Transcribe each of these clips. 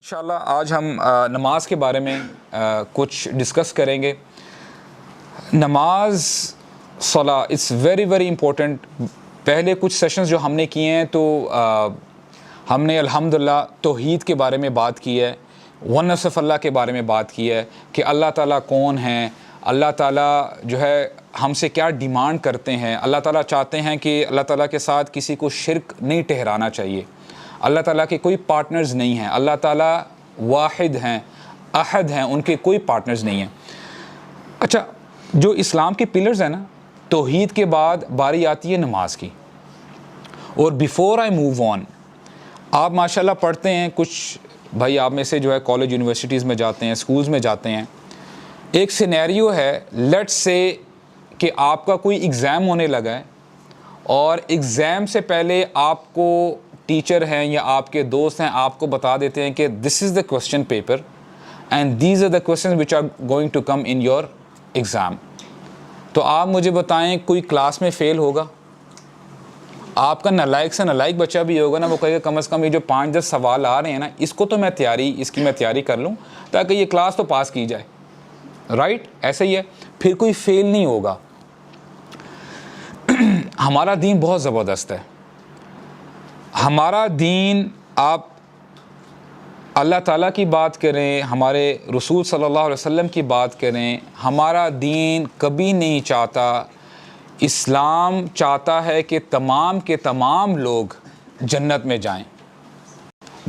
انشاءاللہ آج ہم نماز کے بارے میں کچھ ڈسکس کریں گے۔ نماز صلاح اٹس ویری ویری امپورٹنٹ۔ پہلے کچھ سیشنز جو ہم نے کیے ہیں تو ہم نے الحمدللہ توحید کے بارے میں بات کی ہے، ونس آف اللہ کے بارے میں بات کی ہے کہ اللہ تعالیٰ کون ہیں، اللہ تعالیٰ جو ہے ہم سے کیا ڈیمانڈ کرتے ہیں۔ اللہ تعالیٰ چاہتے ہیں کہ اللہ تعالیٰ کے ساتھ کسی کو شرک نہیں ٹھہرانا چاہیے، اللہ تعالیٰ کے کوئی پارٹنرز نہیں ہیں، اللہ تعالیٰ واحد ہیں، احد ہیں، ان کے کوئی پارٹنرز نہیں ہیں۔ اچھا، جو اسلام کے پلرز ہیں نا، توحید کے بعد باری آتی ہے نماز کی۔ اور بیفور آئی موو آن، آپ ماشاءاللہ پڑھتے ہیں، کچھ بھائی آپ میں سے جو ہے کالج یونیورسٹیز میں جاتے ہیں، سکولز میں جاتے ہیں، ایک سینیریو ہے، لیٹس سے کہ آپ کا کوئی ایگزام ہونے لگا ہے اور ایگزام سے پہلے آپ کو ٹیچر ہیں یا آپ کے دوست ہیں آپ کو بتا دیتے ہیں کہ this is the question paper and these are the questions which are going to come in your exam. تو آپ مجھے بتائیں کوئی کلاس میں فیل ہوگا؟ آپ کا نالائق سے نالائق بچہ بھی ہوگا نا، وہ کہے گا کم از کم یہ جو 5-10 سوال آ رہے ہیں نا، اس کی میں تیاری کر لوں تاکہ یہ کلاس تو پاس کی جائے، رائٹ؟ ایسے ہی ہے، پھر کوئی فیل نہیں ہوگا۔ ہمارا دین بہت زبردست ہے، ہمارا دین، آپ اللہ تعالیٰ کی بات کریں، ہمارے رسول صلی اللہ علیہ وسلم کی بات کریں، ہمارا دین کبھی نہیں چاہتا، اسلام چاہتا ہے کہ تمام کے تمام لوگ جنت میں جائیں،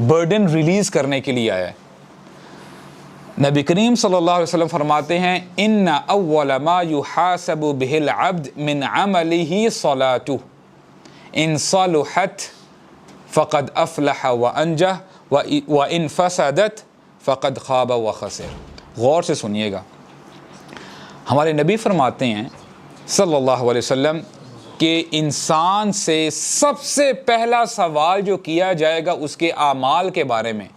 برڈن ریلیز کرنے کے لیے آیا ہے۔ نبی کریم صلی اللہ علیہ وسلم فرماتے ہیں ان اول ما یحاسب به العبد من عمله صلاته ان صلحت فقد افلح وانجح وان فسدت فقد خاب وخسر۔ غور سے سنیے گا، ہمارے نبی فرماتے ہیں صلی اللہ علیہ وسلم کہ انسان سے سب سے پہلا سوال جو کیا جائے گا اس کے اعمال کے بارے میں،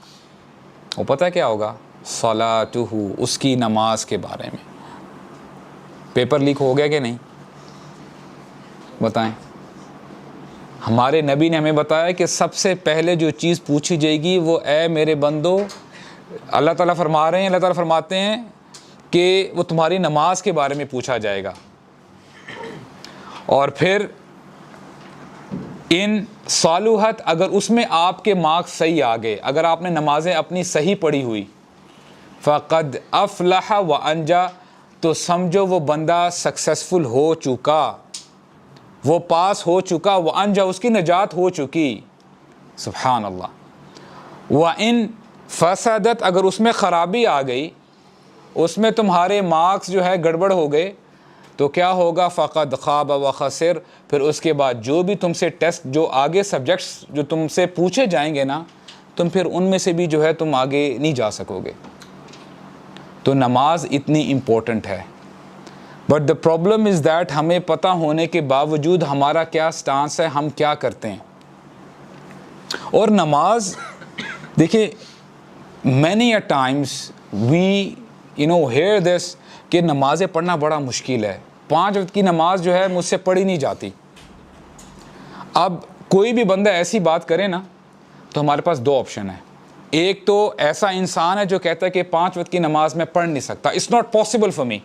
وہ پتہ کیا ہوگا؟ صلاتہ، اس کی نماز کے بارے میں۔ پیپر لیک ہو گیا کہ نہیں؟ بتائیں۔ ہمارے نبی نے ہمیں بتایا کہ سب سے پہلے جو چیز پوچھی جائے گی وہ اے میرے بندو، اللہ تعالیٰ فرما رہے ہیں، اللہ تعالیٰ فرماتے ہیں کہ وہ تمہاری نماز کے بارے میں پوچھا جائے گا، اور پھر ان صالحت، اگر اس میں آپ کے مارکس صحیح آ گئے، اگر آپ نے نمازیں اپنی صحیح پڑھی ہوئی، فقد افلح وانجا، تو سمجھو وہ بندہ سکسیسفل ہو چکا، وہ پاس ہو چکا، وانجا، اس کی نجات ہو چکی، سبحان اللہ۔ وان فسدت، اگر اس میں خرابی آ گئی، اس میں تمہارے مارکس جو ہے گڑبڑ ہو گئے، تو کیا ہوگا؟ فقد خاب وخسر، پھر اس کے بعد جو بھی تم سے ٹیسٹ، جو آگے سبجیکٹس جو تم سے پوچھے جائیں گے نا، تم پھر ان میں سے بھی جو ہے تم آگے نہیں جا سکو گے۔ تو نماز اتنی امپورٹنٹ ہے، but the problem is that ہمیں پتہ ہونے کے باوجود ہمارا کیا سٹانس ہے، ہم کیا کرتے ہیں۔ اور نماز دیکھیں، many a times we hear this کہ نمازیں پڑھنا بڑا مشکل ہے، 5 وقت کی نماز جو ہے مجھ سے پڑھی نہیں جاتی۔ اب کوئی بھی بندہ ایسی بات کرے نا تو ہمارے پاس 2 آپشن ہیں۔ ایک تو ایسا انسان ہے جو کہتا ہے کہ 5 وقت کی نماز میں پڑھ نہیں سکتا، it's not possible for me.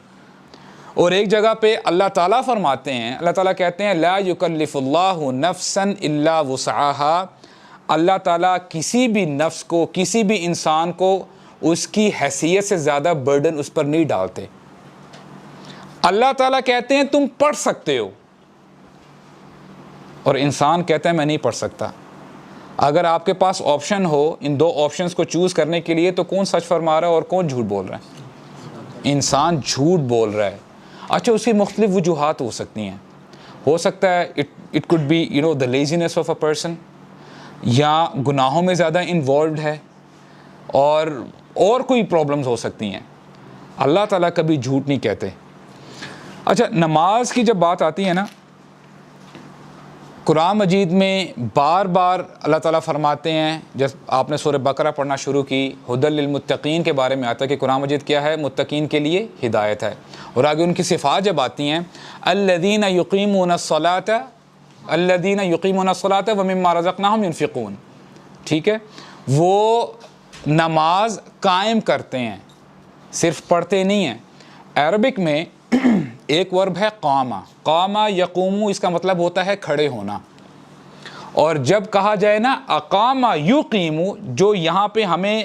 اور ایک جگہ پہ اللہ تعالیٰ فرماتے ہیں، اللہ تعالیٰ کہتے ہیں لا یکلف اللہ نفسا الا وسعها، اللہ تعالیٰ کسی بھی نفس کو، کسی بھی انسان کو اس کی حیثیت سے زیادہ برڈن اس پر نہیں ڈالتے۔ اللہ تعالیٰ کہتے ہیں تم پڑھ سکتے ہو، اور انسان کہتا ہے میں نہیں پڑھ سکتا۔ اگر آپ کے پاس آپشن ہو ان 2 آپشنز کو چوز کرنے کے لیے، تو کون سچ فرما رہا ہے اور کون جھوٹ بول رہا ہے؟ انسان جھوٹ بول رہا ہے۔ اچھا، اس کی مختلف وجوہات ہو سکتی ہیں، ہو سکتا ہے it could be the laziness of a person، یا گناہوں میں زیادہ انوالوڈ ہے، اور کوئی پرابلمز ہو سکتی ہیں۔ اللہ تعالیٰ کبھی جھوٹ نہیں کہتے۔ اچھا، نماز کی جب بات آتی ہے نا، قرآن مجید میں بار بار اللہ تعالیٰ فرماتے ہیں، جب آپ نے سورہ بقرہ پڑھنا شروع کی، ہدی للمتقین کے بارے میں آتا ہے کہ قرآن مجید کیا ہے؟ متقین کے لیے ہدایت ہے۔ اور آگے ان کی صفات جب آتی ہیں، الذین یقیمون الصلاۃ ومما رزقناہم ینفقون، ٹھیک ہے، وہ نماز قائم کرتے ہیں, صرف پڑھتے نہیں ہیں. عربک میں ایک ورب ہے قامہ, قامہ یقومو, اس کا مطلب ہوتا ہے کھڑے ہونا. اور جب کہا جائے نا اقامہ یقیمو, جو یہاں پہ ہمیں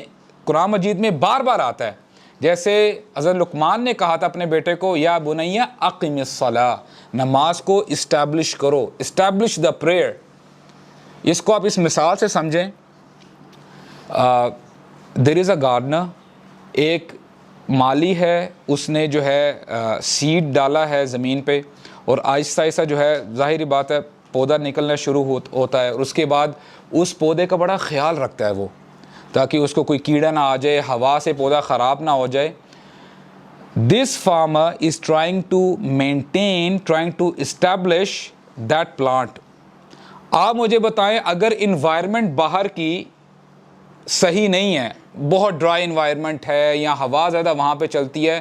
قرآن مجید میں بار بار آتا ہے, جیسے حضرت لقمان نے کہا تھا اپنے بیٹے کو, یا بنیا اقم الصلاۃ, نماز کو اسٹیبلش کرو, اسٹیبلش دا پریئر. اس کو آپ اس مثال سے سمجھیں. دیر از اے گارڈنر, ایک مالی ہے, اس نے جو ہے سیڈ ڈالا ہے زمین پہ, اور آہستہ آہستہ جو ہے ظاہری بات ہے پودا نکلنا شروع ہوتا ہے, اور اس کے بعد اس پودے کا بڑا خیال رکھتا ہے وہ, تاکہ اس کو کوئی کیڑا نہ آ جائے, ہوا سے پودا خراب نہ ہو جائے. This farmer is trying to maintain, trying to establish that plant. آپ مجھے بتائیں اگر انوائرمنٹ باہر کی صحیح نہیں ہے, بہت ڈرائی انوائرمنٹ ہے یا ہوا زیادہ وہاں پہ چلتی ہے,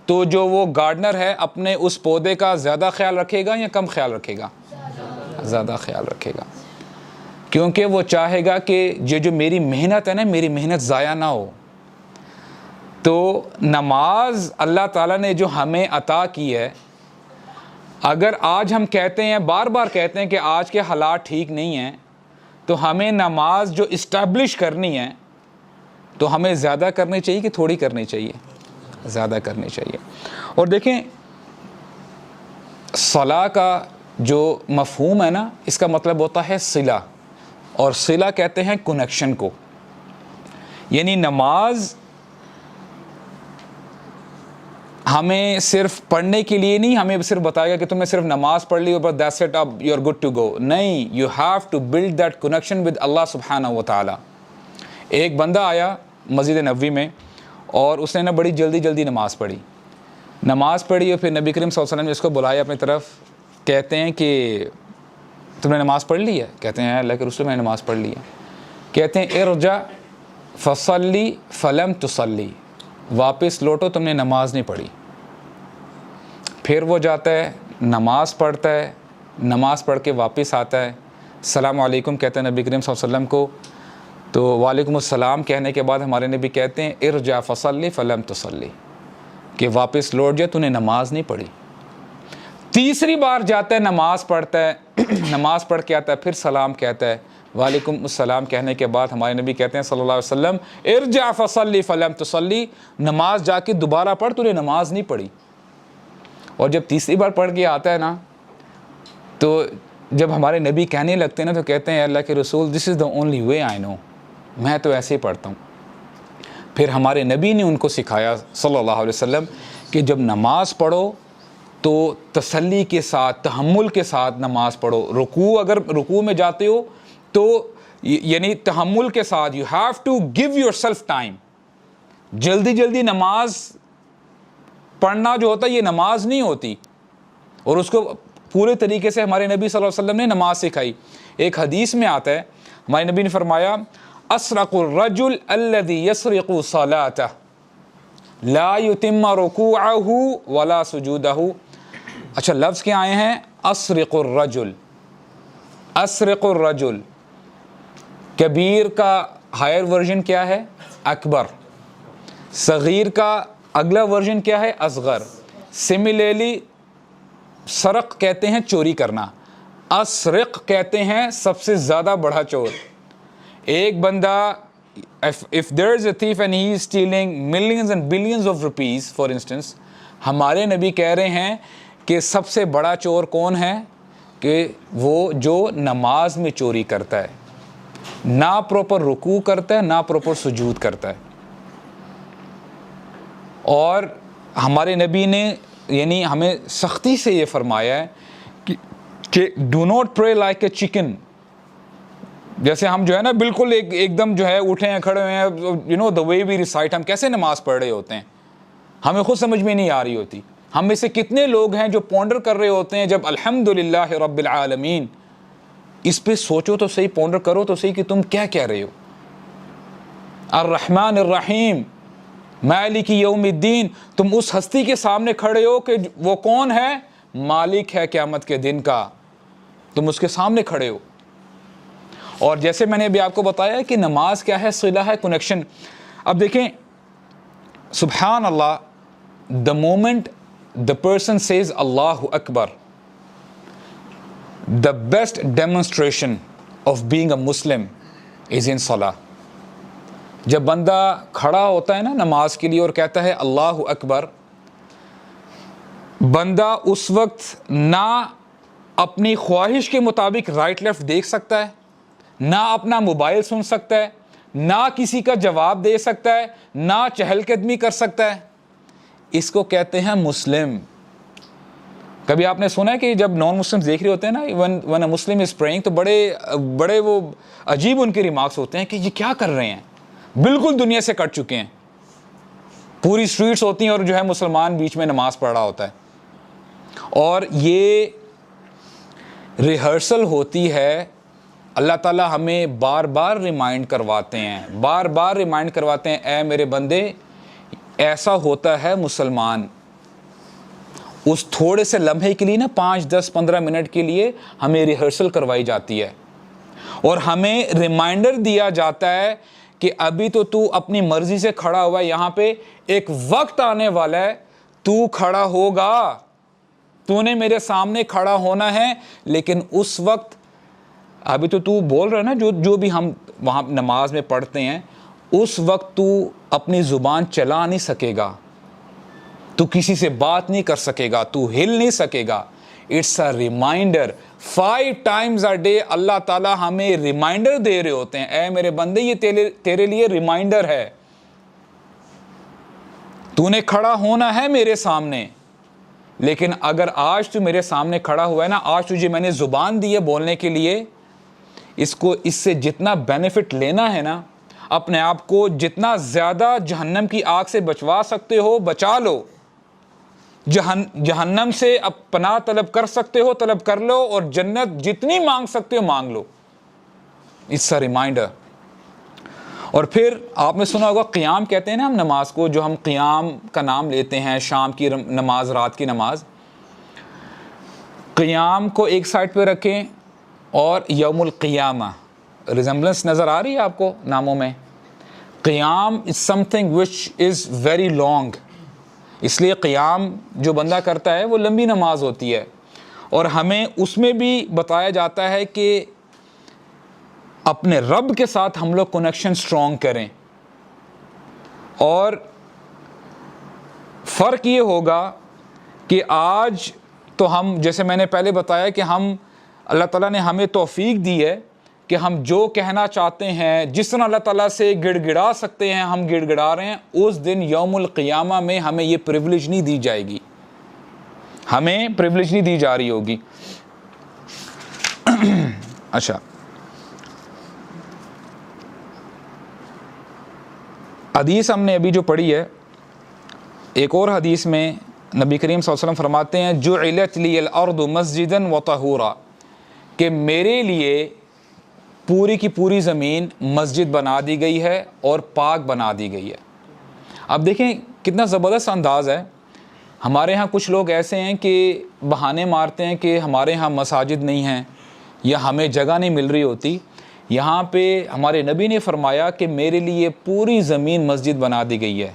تو جو وہ گارڈنر ہے اپنے اس پودے کا زیادہ خیال رکھے گا یا کم خیال رکھے گا؟ زیادہ خیال رکھے گا, کیونکہ وہ چاہے گا کہ یہ جو میری محنت ہے نا, میری محنت ضائع نہ ہو. تو نماز اللہ تعالیٰ نے جو ہمیں عطا کی ہے, اگر آج ہم کہتے ہیں, بار بار کہتے ہیں کہ آج کے حالات ٹھیک نہیں ہیں, تو ہمیں نماز جو اسٹیبلش کرنی ہے تو ہمیں زیادہ کرنی چاہیے کہ تھوڑی کرنی چاہیے؟ زیادہ کرنی چاہیے. اور دیکھیں صلاح کا جو مفہوم ہے نا, اس کا مطلب ہوتا ہے صلہ, اور صلہ کہتے ہیں کنیکشن کو. یعنی نماز ہمیں صرف پڑھنے کے لیے نہیں, ہمیں صرف بتائے گا کہ تم نے صرف نماز پڑھ لی اور that's it, اب you are good to go. نہیں, you have to build that connection with Allah سبحانہ و تعالی. ایک بندہ آیا مسجد نبوی میں, اور اس نے نا بڑی جلدی جلدی نماز پڑھی اور پھر نبی کریم صلی اللہ علیہ وسلم نے اس کو بلایا اپنی طرف. کہتے ہیں کہ تم نے نماز پڑھ لی ہے؟ کہتے ہیں اللہ کے رسول میں نے نماز پڑھ لی ہے. کہتے ہیں ارجع فصلی فلم تصلی, واپس لوٹو, تم نے نماز نہیں پڑھی. پھر وہ جاتا ہے, نماز پڑھتا ہے, نماز پڑھ کے واپس آتا ہے, السلام علیکم کہتے ہیں نبی کریم صلی اللہ علیہ وسلم کو. تو وعلیکم السلام کہنے کے بعد ہمارے نبی کہتے ہیں ارجع فصلی فلم تصلی, کہ واپس لوٹ جائے, تو نے نماز نہیں پڑھی. تیسری بار جاتا ہے, نماز پڑھتا ہے, نماز پڑھ کے آتا ہے, پھر سلام کہتا ہے, وعلیکم السلام کہنے کے بعد ہمارے نبی کہتے ہیں صلی اللہ علیہ وسلم ارجع فصلی فلم تصلی, نماز جا کے دوبارہ پڑھ, تو نے نماز نہیں پڑھی. اور جب تیسری بار پڑھ کے آتا ہے نا, تو جب ہمارے نبی کہنے لگتے ہیں نا, تو کہتے ہیں اللہ کے رسول دس از دا اونلی وے آئی نو, میں تو ایسے ہی پڑھتا ہوں. پھر ہمارے نبی نے ان کو سکھایا صلی اللہ علیہ وسلم کہ جب نماز پڑھو تو تسلی کے ساتھ, تحمل کے ساتھ نماز پڑھو. اگر رکوع میں جاتے ہو تو یعنی تحمل کے ساتھ, you have to give yourself time. جلدی جلدی نماز پڑھنا جو ہوتا ہے یہ نماز نہیں ہوتی, اور اس کو پورے طریقے سے ہمارے نبی صلی اللہ علیہ وسلم نے نماز سکھائی. ایک حدیث میں آتا ہے, ہمارے نبی نے فرمایا اسرق الرجل الذي يسرق صلاته لا يتم ركوعه ولا سجوده. اچھا لفظ کیا آئے ہیں؟ اسرق الرجل. اسرق الرجل, کبیر کا ہائر ورژن کیا ہے؟ اکبر. صغیر کا اگلا ورژن کیا ہے؟ اصغر. سملیرلی سرق کہتے ہیں چوری کرنا, اسرق کہتے ہیں سب سے زیادہ بڑا چور. ایک بندہ if there is a thief and he is stealing millions and billions of rupees for instance, ہمارے نبی کہہ رہے ہیں کہ سب سے بڑا چور کون ہے؟ کہ وہ جو نماز میں چوری کرتا ہے, نہ پروپر رکوع کرتا ہے, نہ پروپر سجود کرتا ہے. اور ہمارے نبی نے یعنی ہمیں سختی سے یہ فرمایا ہے کہ ڈو ناٹ پرے لائک اے چکن. جیسے ہم جو ہے نا بالکل ایک دم جو ہے اٹھے ہیں, کھڑے ہوئے ہیں, you know the way we recite, ہم کیسے نماز پڑھ رہے ہوتے ہیں ہمیں خود سمجھ میں نہیں آ رہی ہوتی. ہم میں سے کتنے لوگ ہیں جو پونڈر کر رہے ہوتے ہیں جب الحمدللہ رب العالمین, اس پہ سوچو تو صحیح, پونڈر کرو تو صحیح کہ تم کیا کہہ رہے ہو. الرحمن الرحیم مالک یوم الدین, تم اس ہستی کے سامنے کھڑے ہو کہ وہ کون ہے؟ مالک ہے قیامت کے دن کا, تم اس کے سامنے کھڑے ہو. اور جیسے میں نے ابھی آپ کو بتایا کہ نماز کیا ہے؟ صلہ ہے, کنیکشن. اب دیکھیں سبحان اللہ, the moment the person says Allahu Akbar, the best demonstration of being a Muslim is in Salah. جب بندہ کھڑا ہوتا ہے نا نماز کے لیے اور کہتا ہے اللہ اکبر, بندہ اس وقت نہ اپنی خواہش کے مطابق رائٹ لیفٹ دیکھ سکتا ہے, نہ اپنا موبائل سن سکتا ہے, نہ کسی کا جواب دے سکتا ہے, نہ چہل قدمی کر سکتا ہے. اس کو کہتے ہیں مسلم. کبھی آپ نے سنا ہے کہ جب نان مسلم دیکھ رہے ہوتے ہیں نا, when a Muslim is praying, تو بڑے وہ عجیب ان کے ریمارکس ہوتے ہیں کہ یہ کیا کر رہے ہیں, بالکل دنیا سے کٹ چکے ہیں. پوری سٹریٹس ہوتی ہیں اور جو ہے مسلمان بیچ میں نماز پڑھ رہا ہوتا ہے. اور یہ ریہرسل ہوتی ہے, اللہ تعالیٰ ہمیں بار بار ریمائنڈ کرواتے ہیں, اے میرے بندے ایسا ہوتا ہے مسلمان. اس تھوڑے سے لمحے کے لیے نا 5, 10, 15 منٹ کے لیے ہمیں ریہرسل کروائی جاتی ہے اور ہمیں ریمائنڈر دیا جاتا ہے کہ ابھی تو اپنی مرضی سے کھڑا ہوا ہے یہاں پہ, ایک وقت آنے والا ہے تو کھڑا ہوگا, تو نے میرے سامنے کھڑا ہونا ہے. لیکن اس وقت ابھی تو بول رہا ہے نا, جو بھی ہم وہاں نماز میں پڑھتے ہیں, اس وقت تو اپنی زبان چلا نہیں سکے گا, تو کسی سے بات نہیں کر سکے گا, تو ہل نہیں سکے گا. It's a reminder. 5 times a day اللہ تعالیٰ ہمیں ریمائنڈر دے رہے ہوتے ہیں, اے میرے بندے یہ تیرے لیے ریمائنڈر ہے, تو نے کھڑا ہونا ہے میرے سامنے. لیکن اگر آج تو میرے سامنے کھڑا ہوا ہے نا, آج تجھے میں نے زبان دی ہے بولنے کے لیے, اس سے جتنا بینیفٹ لینا ہے نا, اپنے آپ کو جتنا زیادہ جہنم کی آگ سے بچوا سکتے ہو بچا لو, جہنم سے پناہ طلب کر سکتے ہو طلب کر لو, اور جنت جتنی مانگ سکتے ہو مانگ لو. It's a reminder. اور پھر آپ نے سنا ہوگا قیام کہتے ہیں نا ہم نماز کو, جو ہم قیام کا نام لیتے ہیں, شام کی نماز, رات کی نماز. قیام کو ایک سائڈ پہ رکھیں اور یوم القیامہ, ریزمبلنس نظر آ رہی ہے آپ کو ناموں میں. قیام is something which is very long, اس لیے قیام جو بندہ کرتا ہے وہ لمبی نماز ہوتی ہے. اور ہمیں اس میں بھی بتایا جاتا ہے کہ اپنے رب کے ساتھ ہم لوگ کنیکشن سٹرونگ کریں. اور فرق یہ ہوگا کہ آج تو ہم, جیسے میں نے پہلے بتایا کہ ہم, اللہ تعالیٰ نے ہمیں توفیق دی ہے کہ ہم جو کہنا چاہتے ہیں, جس طرح اللہ تعالیٰ سے گڑ گڑا سکتے ہیں ہم گڑ گڑا رہے ہیں. اس دن یوم القیامہ میں ہمیں یہ پریولیج نہیں دی جائے گی, ہمیں پریولیج نہیں دی جا رہی ہوگی. اچھا, حدیث ہم نے ابھی جو پڑھی ہے, ایک اور حدیث میں نبی کریم صلی اللہ علیہ وسلم فرماتے ہیں جعلت لی الارض مسجدا وطہورا, کہ میرے لیے پوری کی پوری زمین مسجد بنا دی گئی ہے اور پاک بنا دی گئی ہے. اب دیکھیں کتنا زبردست انداز ہے. ہمارے ہاں کچھ لوگ ایسے ہیں کہ بہانے مارتے ہیں کہ ہمارے ہاں مساجد نہیں ہیں یا ہمیں جگہ نہیں مل رہی ہوتی. یہاں پہ ہمارے نبی نے فرمایا کہ میرے لیے پوری زمین مسجد بنا دی گئی ہے,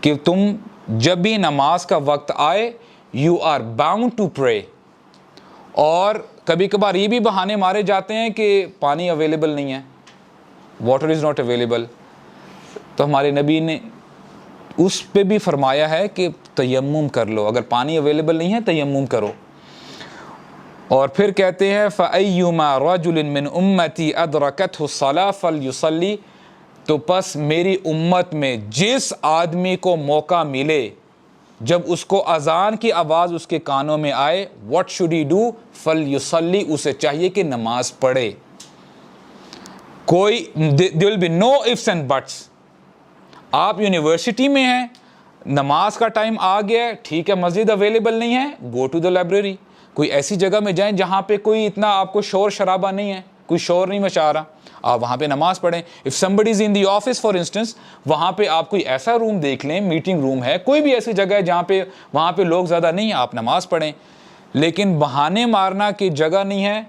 کہ تم جب بھی نماز کا وقت آئے you are bound to pray. اور کبھی کبھار یہ بھی بہانے مارے جاتے ہیں کہ پانی اویلیبل نہیں ہے, واٹر از ناٹ اویلیبل, تو ہمارے نبی نے اس پہ بھی فرمایا ہے کہ تیمم کر لو, اگر پانی اویلیبل نہیں ہے تیمم کرو. اور پھر کہتے ہیں فَأَيُّمَا رَجُلٍ مِّنْ أُمَّتِي أَدْرَكَتْهُ الصَّلَاةُ فَلْيُصَلِّ, تو پس میری امت میں جس آدمی کو موقع ملے, جب اس کو اذان کی آواز اس کے کانوں میں آئے, what should he do, فَلْيُصَلِّ, اسے چاہیے کہ نماز پڑھے. کوئی there will be no ifs and buts. آپ یونیورسٹی میں ہیں, نماز کا ٹائم آ گیا ہے, ٹھیک ہے مسجد اویلیبل نہیں ہے, گو ٹو دا لائبریری. کوئی ایسی جگہ میں جائیں جہاں پہ کوئی اتنا آپ کو شور شرابہ نہیں ہے, کوئی شور نہیں مچا رہا, آپ وہاں پہ نماز پڑھیں. if somebody is in the office for instance, وہاں پہ آپ کوئی ایسا روم دیکھ لیں, میٹنگ روم ہے, کوئی بھی ایسی جگہ ہے جہاں پہ وہاں پہ لوگ زیادہ نہیں ہیں, آپ نماز پڑھیں. لیکن بہانے مارنا کی جگہ نہیں ہے,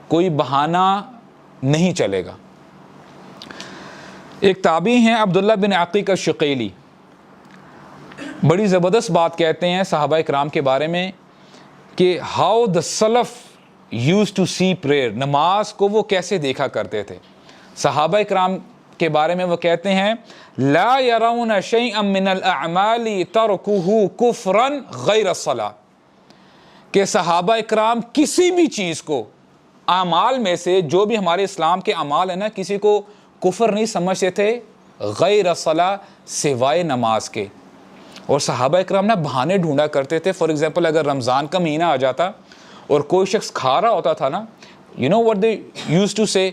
کوئی بہانہ نہیں چلے گا. ایک تابعی ہیں عبداللہ بن عقیق الشقیلی، بڑی زبردست بات کہتے ہیں صحابہ اکرام کے بارے میں کہ ہاؤ دا سلف یوز ٹو سی پریئر، نماز کو وہ کیسے دیکھا کرتے تھے۔ صحابہ اکرام کے بارے میں وہ کہتے ہیں لا يرون شيئا من الاعمال تركه كفرا غیر الصلاۃ، کہ صحابہ اکرام کسی بھی چیز کو اعمال میں سے جو بھی ہمارے اسلام کے اعمال ہیں نا، کسی کو کفر نہیں سمجھتے تھے غیر الصلاۃ، سوائے نماز کے۔ اور صحابہ اکرام نا بہانے ڈھونڈا کرتے تھے۔ فار ایگزامپل اگر رمضان کا مہینہ آ جاتا اور کوئی شخص کھا رہا ہوتا تھا نا، you know what they used to say,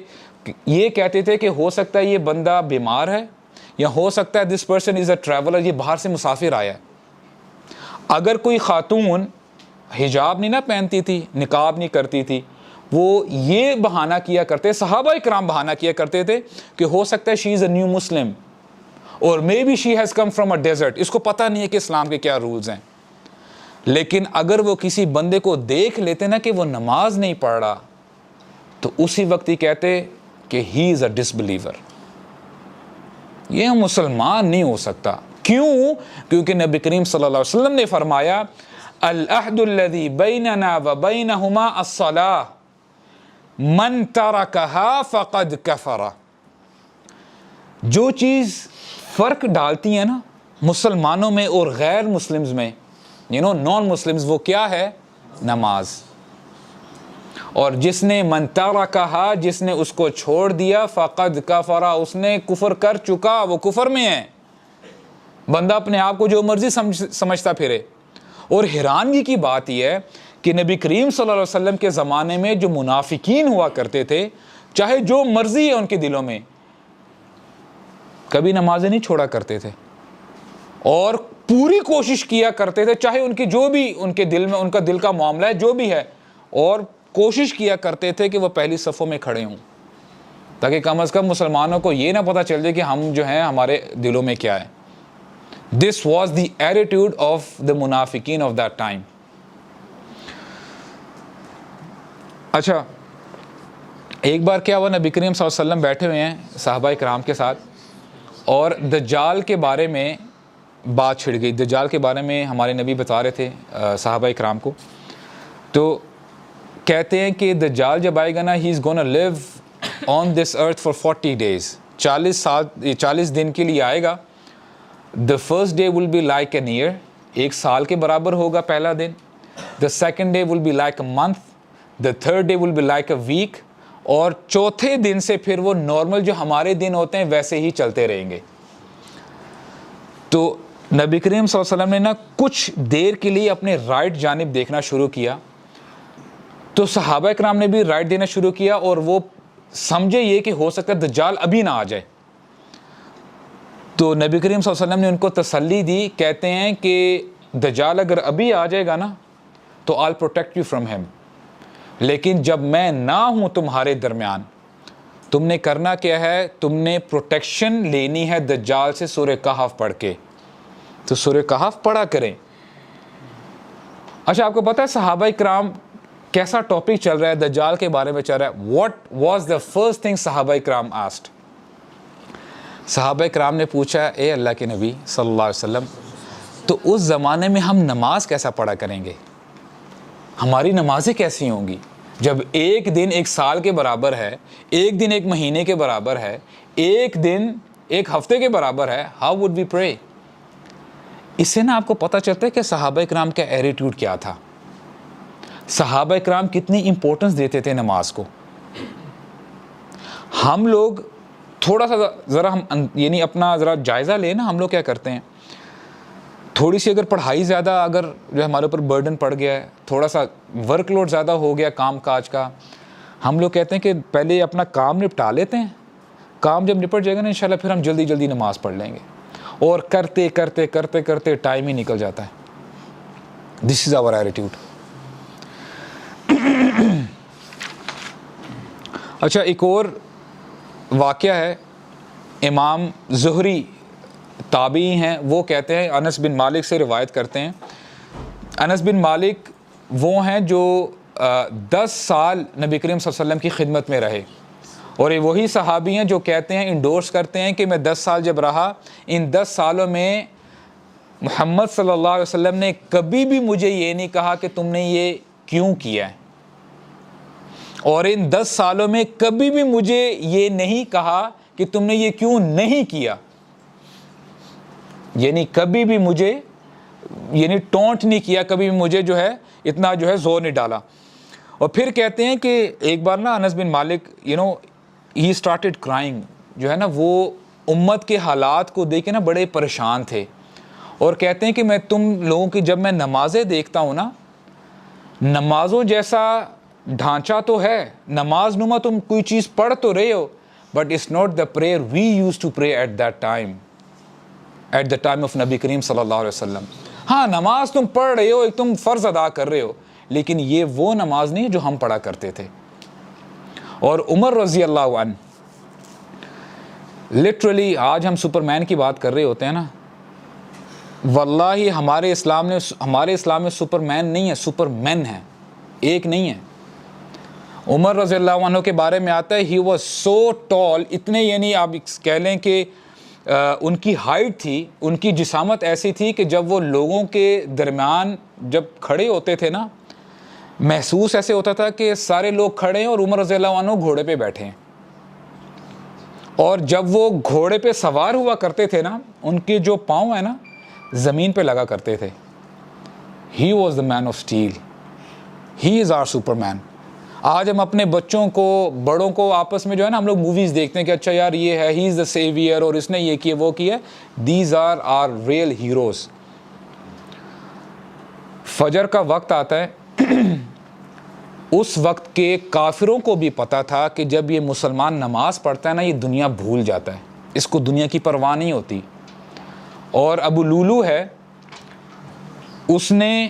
یہ کہتے تھے کہ ہو سکتا ہے یہ بندہ بیمار ہے، یا ہو سکتا ہے this person is a traveller, یہ باہر سے مسافر آیا ہے۔ اگر کوئی خاتون حجاب نہیں نہ پہنتی تھی، نقاب نہیں کرتی تھی، وہ یہ بہانہ کیا کرتے، صحابہ اکرام بہانہ کیا کرتے تھے کہ ہو سکتا ہے شی از اے نیو مسلم، اور may be she has come from a desert, اس کو پتہ نہیں ہے کہ اسلام کے کیا رولز ہیں۔ لیکن اگر وہ کسی بندے کو دیکھ لیتے نا کہ وہ نماز نہیں پڑھ رہا، تو اسی وقت ہی کہتے کہ he is a dish believer, یہ مسلمان نہیں ہو سکتا۔ کیوں؟ کیونکہ نبی کریم صلی اللہ علیہ وسلم نے فرمایا العہد الذی بیننا وبینہما الصلاۃ من ترکہا فقد کفر، جو چیز فرق ڈالتی ہے نا مسلمانوں میں اور غیر مسلمز میں، نان مسلمز، وہ کیا ہے؟ نماز۔ اور جس نے من ترکہا، جس نے اس کو چھوڑ دیا، فقد کفر، اس نے کفر کر چکا، وہ کفر میں ہے۔ بندہ اپنے آپ کو جو مرضی سمجھتا پھرے۔ اور حیرانگی کی بات یہ ہے کہ نبی کریم صلی اللہ علیہ وسلم کے زمانے میں جو منافقین ہوا کرتے تھے، چاہے جو مرضی ہے ان کے دلوں میں، کبھی نمازیں نہیں چھوڑا کرتے تھے، اور پوری کوشش کیا کرتے تھے، چاہے ان کی جو بھی ان کے دل میں، ان کا دل کا معاملہ ہے جو بھی ہے، اور کوشش کیا کرتے تھے کہ وہ پہلی صفوں میں کھڑے ہوں، تاکہ کم از کم مسلمانوں کو یہ نہ پتہ چل جائے کہ ہم جو ہیں ہمارے دلوں میں کیا ہے۔ This was the attitude of the منافقین of that time۔ اچھا، ایک بار کیا ہوا، نبی کریم صلی اللہ علیہ وسلم بیٹھے ہوئے ہیں صحابہ اکرام کے ساتھ، اور دجال کے بارے میں بات چھڑ گئی۔ دجال کے بارے میں ہمارے نبی بتا رہے تھے صحابہ اکرام کو، تو کہتے ہیں کہ دجال جب آئے گا نا، ہی از گونا لیو آن دس ارتھ فار 40 days، 40 دن کے لیے آئے گا۔ The first day will be like an year، ایک سال کے برابر ہوگا پہلا دن۔ The second day will be like a month، the third day will be like a week، اور چوتھے دن سے پھر وہ نارمل جو ہمارے دن ہوتے ہیں ویسے ہی چلتے رہیں گے۔ تو نبی کریم صلی اللہ علیہ وسلم نے نا کچھ دیر کے لیے اپنے رائٹ جانب دیکھنا شروع کیا، تو صحابہ اکرام نے بھی رائٹ دینا شروع کیا، اور وہ سمجھے یہ کہ ہو سکتا ہے دجال ابھی نہ آ جائے۔ تو نبی کریم صلی اللہ علیہ وسلم نے ان کو تسلی دی، کہتے ہیں کہ دجال اگر ابھی آ جائے گا نا تو I'll protect you from him، لیکن جب میں نہ ہوں تمہارے درمیان، تم نے کرنا کیا ہے؟ تم نے پروٹیکشن لینی ہے دجال سے سورہ کہف پڑھ کے۔ تو سورہ کہف پڑھا کریں۔ اچھا، آپ کو پتہ ہے صحابہ اکرام کیسا ٹاپک چل رہا ہے؟ دجال کے بارے میں چل رہا ہے۔ What was the first thing صحابہ اکرام asked؟ صحابہ اکرام نے پوچھا، اے اللہ کے نبی صلی اللہ علیہ وسلم، تو اس زمانے میں ہم نماز کیسا پڑھا کریں گے؟ ہماری نمازیں کیسی ہوں گی جب ایک دن ایک سال کے برابر ہے، ایک دن ایک مہینے کے برابر ہے، ایک دن ایک ہفتے کے برابر ہے؟ ہاؤ وڈ وی پرے؟ اس سے نا آپ کو پتہ چلتا ہے کہ صحابہ اکرام کا ایٹیٹیوڈ کیا تھا، صحابہ اکرام کتنی امپورٹنس دیتے تھے نماز کو۔ ہم لوگ تھوڑا سا ذرا ہم یعنی اپنا ذرا جائزہ لیں نا، ہم لوگ کیا کرتے ہیں، تھوڑی سی اگر پڑھائی زیادہ اگر جو ہمارے اوپر برڈن پڑ گیا ہے، تھوڑا سا ورک لوڈ زیادہ ہو گیا کام کاج کا، ہم لوگ کہتے ہیں کہ پہلے اپنا کام نپٹا لیتے ہیں، کام جب نپٹ جائے گا نا انشاءاللہ پھر ہم جلدی جلدی نماز پڑھ لیں گے، اور کرتے کرتے کرتے کرتے ٹائم ہی نکل جاتا ہے۔ دس از آور ایٹیٹیوڈ۔ اچھا، ایک اور واقعہ ہے، امام زہری تابعی ہیں، وہ کہتے ہیں، انس بن مالک سے روایت کرتے ہیں۔ انس بن مالک وہ ہیں جو 10 سال نبی کریم صلی اللہ علیہ وسلم کی خدمت میں رہے، اور یہ وہی صحابی ہیں جو کہتے ہیں, انڈورس کرتے ہیں کہ میں 10 سال جب رہا, ان 10 سالوں میں محمد صلی اللہ علیہ وسلم نے کبھی بھی مجھے یہ نہیں کہا کہ تم نے یہ کیوں کیا ہے, اور ان 10 سالوں میں کبھی بھی مجھے یہ نہیں کہا کہ تم نے یہ کیوں نہیں کیا, یعنی کبھی بھی مجھے یعنی ٹونٹ نہیں کیا, کبھی بھی مجھے جو ہے اتنا جو ہے زور نہیں ڈالا. اور پھر کہتے ہیں کہ ایک بار نا انس بن مالک ہی اسٹارٹڈ کرائنگ, جو ہے نا وہ امت کے حالات کو دیکھ کے نا بڑے پریشان تھے, اور کہتے ہیں کہ میں تم لوگوں کی جب میں نمازیں دیکھتا ہوں نا, نمازوں جیسا ڈھانچہ تو ہے, نماز نما تم کوئی چیز پڑھ تو رہے ہو, but it's not the prayer we use to pray at that time, at the time of نبی کریم صلی اللہ علیہ وسلم. ہاں نماز تم پڑھ رہے ہو, ایک تم فرض ادا کر رہے ہو, لیکن یہ وہ نماز نہیں جو ہم پڑھا کرتے تھے. اور عمر رضی اللہ عنہ, لٹرلی آج ہم سپر مین کی بات کر رہے ہوتے ہیں نا, واللہ ہمارے اسلام میں سپر مین نہیں ہے, سپر مین ہے, ایک نہیں ہے. عمر رضی اللہ عنہ کے بارے میں آتا ہے ہی واز سو ٹال, اتنے یعنی آپ کہہ لیں کہ ان کی ہائٹ تھی, ان کی جسامت ایسی تھی کہ جب وہ لوگوں کے درمیان جب کھڑے ہوتے تھے نا, محسوس ایسے ہوتا تھا کہ سارے لوگ کھڑے ہیں اور عمر رضی اللہ عنہ گھوڑے پہ بیٹھے ہیں. اور جب وہ گھوڑے پہ سوار ہوا کرتے تھے نا, ان کے جو پاؤں ہیں نا زمین پہ لگا کرتے تھے. He was the man of steel, he is our superman. آج ہم اپنے بچوں کو, بڑوں کو آپس میں جو ہے نا ہم لوگ موویز دیکھتے ہیں کہ اچھا یار یہ ہے, ہی از دا سیویئر, اور اس نے یہ کیا وہ کیا. These are are real heroes. فجر کا وقت آتا ہے, اس وقت کے کافروں کو بھی پتا تھا کہ جب یہ مسلمان نماز پڑھتا ہے نا, یہ دنیا بھول جاتا ہے, اس کو دنیا کی پرواہ نہیں ہوتی. اور ابو لولو ہے, اس نے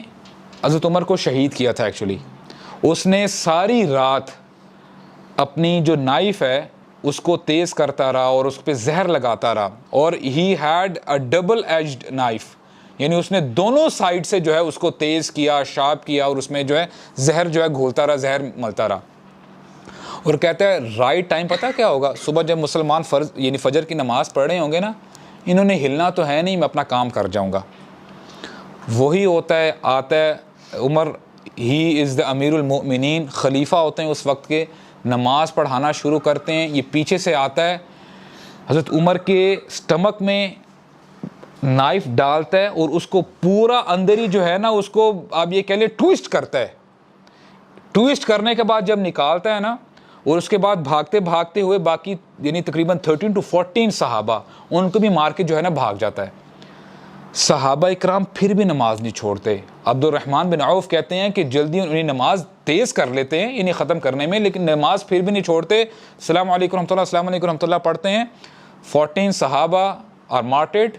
حضرت عمر کو شہید کیا تھا ایکچولی. اس نے ساری رات اپنی جو نائف ہے اس کو تیز کرتا رہا اور اس پہ زہر لگاتا رہا, اور he had a double edged knife, یعنی اس نے دونوں سائڈ سے جو ہے اس کو تیز کیا, شارپ کیا, اور اس میں جو ہے زہر جو ہے گھولتا رہا, زہر ملتا رہا. اور کہتا ہے رائٹ ٹائم پتہ کیا ہوگا, صبح جب مسلمان فرض یعنی فجر کی نماز پڑھ رہے ہوں گے نا, انہوں نے ہلنا تو ہے نہیں, میں اپنا کام کر جاؤں گا. وہی ہوتا ہے, آتا ہے عمر, ہی از دا امیر المؤمنین, خلیفہ ہوتے ہیں اس وقت کے, نماز پڑھانا شروع کرتے ہیں. یہ پیچھے سے آتا ہے, حضرت عمر کے سٹمک میں نائف ڈالتا ہے اور اس کو پورا اندر ہی جو ہے نا اس کو آپ یہ کہہ لیں ٹویسٹ کرتا ہے. ٹویسٹ کرنے کے بعد جب نکالتا ہے نا, اور اس کے بعد بھاگتے بھاگتے ہوئے باقی یعنی تقریباً 13 to 14 صحابہ, ان کو بھی مار کے جو ہے نا بھاگ جاتا ہے. صحابہ اکرام پھر بھی نماز نہیں چھوڑتے. عبد الرحمن بن عوف کہتے ہیں کہ جلدی انہیں نماز تیز کر لیتے ہیں انہیں ختم کرنے میں, لیکن نماز پھر بھی نہیں چھوڑتے. السلام علیکم رحمۃ اللہ, السلام علیکم رحمۃ اللہ پڑھتے ہیں. 14 صحابہ آر مارٹیڈ.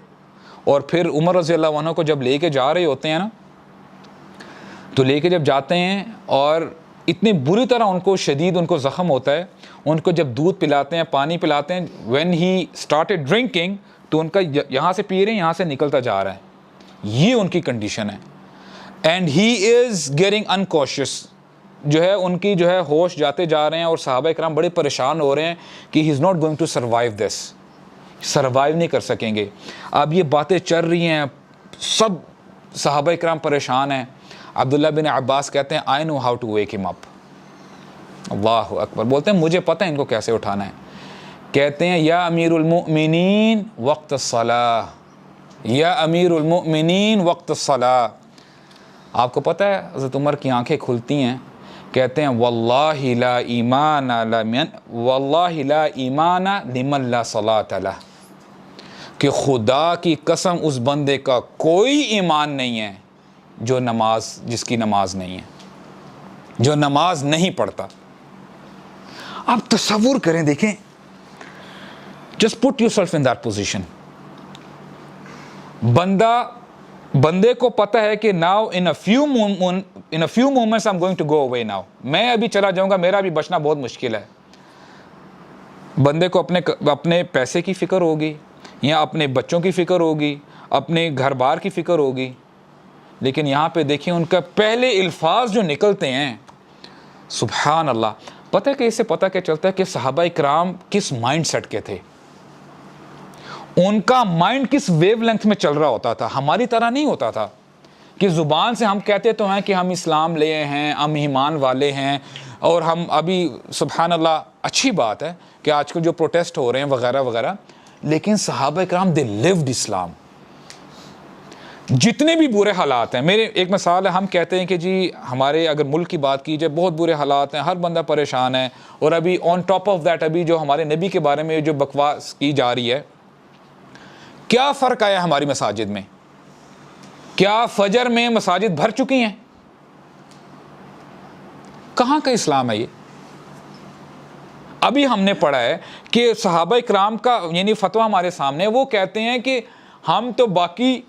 اور پھر عمر رضی اللہ عنہ کو جب لے کے جا رہے ہوتے ہیں نا, تو لے کے جب جاتے ہیں اور اتنی بری طرح ان کو شدید ان کو زخم ہوتا ہے, ان کو جب دودھ پلاتے ہیں, پانی پلاتے ہیں, when he started drinking, تو ان کا یہاں سے پی رہے ہیں, یہاں سے نکلتا جا رہا ہے. یہ ان کی کنڈیشن ہے. اینڈ ہی از گیٹنگ انکاشیس, جو ہے ان کی جو ہے ہوش جاتے جا رہے ہیں, اور صحابہ اکرام بڑے پریشان ہو رہے ہیں کہ he is not going to survive this, survive نہیں کر سکیں گے. اب یہ باتیں چل رہی ہیں, سب صحابہ اکرام پریشان ہیں. عبداللہ بن عباس کہتے ہیں آئی نو ہاؤ ٹو ویک ہم اپ. اللہ اکبر, بولتے ہیں مجھے پتہ ہے ان کو کیسے اٹھانا ہے. کہتے ہیں یا امیر المؤمنین وقت الصلاۃ, یا امیر المؤمنین وقت الصلاۃ. آپ کو پتہ ہے حضرت عمر کی آنکھیں کھلتی ہیں, کہتے ہیں واللہ لا ایمان لمن لا صلاۃ لہ, کہ خدا کی قسم اس بندے کا کوئی ایمان نہیں ہے جس کی نماز نہیں ہے, جو نماز نہیں پڑھتا. آپ تصور کریں, دیکھیں, just put yourself in that position. بندے کو پتہ ہے کہ now in a few moments I'm going to go away now, میں ابھی چلا جاؤں گا, میرا بھی بچنا بہت مشکل ہے. بندے کو اپنے پیسے کی فکر ہوگی, یا اپنے بچوں کی فکر ہوگی, اپنے گھر بار کی فکر ہوگی. لیکن یہاں پہ دیکھیں ان کا پہلے الفاظ جو نکلتے ہیں, سبحان اللہ, پتہ ہے کہ اس سے پتہ کیا چلتا ہے کہ صحابہ اکرام کس مائنڈ سیٹ کے تھے، ان کا مائنڈ کس ویو لینتھ میں چل رہا ہوتا تھا. ہماری طرح نہیں ہوتا تھا کہ زبان سے ہم کہتے تو ہیں کہ ہم اسلام لے ہیں، ہم ایمان والے ہیں، اور ہم ابھی سبحان اللہ اچھی بات ہے کہ آج کل جو پروٹیسٹ ہو رہے ہیں وغیرہ وغیرہ، لیکن صحابہ اکرام دے لیوڈ اسلام. جتنے بھی برے حالات ہیں، میرے ایک مثال ہے، ہم کہتے ہیں کہ جی ہمارے اگر ملک کی بات کی جائے بہت برے حالات ہیں، ہر بندہ پریشان ہے، اور ابھی آن ٹاپ آف دیٹ ابھی جو ہمارے نبی کے بارے میں جو بکواس کی جا رہی ہے، کیا فرق آیا ہماری مساجد میں؟ کیا فجر میں مساجد بھر چکی ہیں؟ کہاں کا اسلام ہے یہ؟ ابھی ہم نے پڑھا ہے کہ صحابہ اکرام کا یعنی فتویٰ ہمارے سامنے، وہ کہتے ہیں کہ ہم تو باقی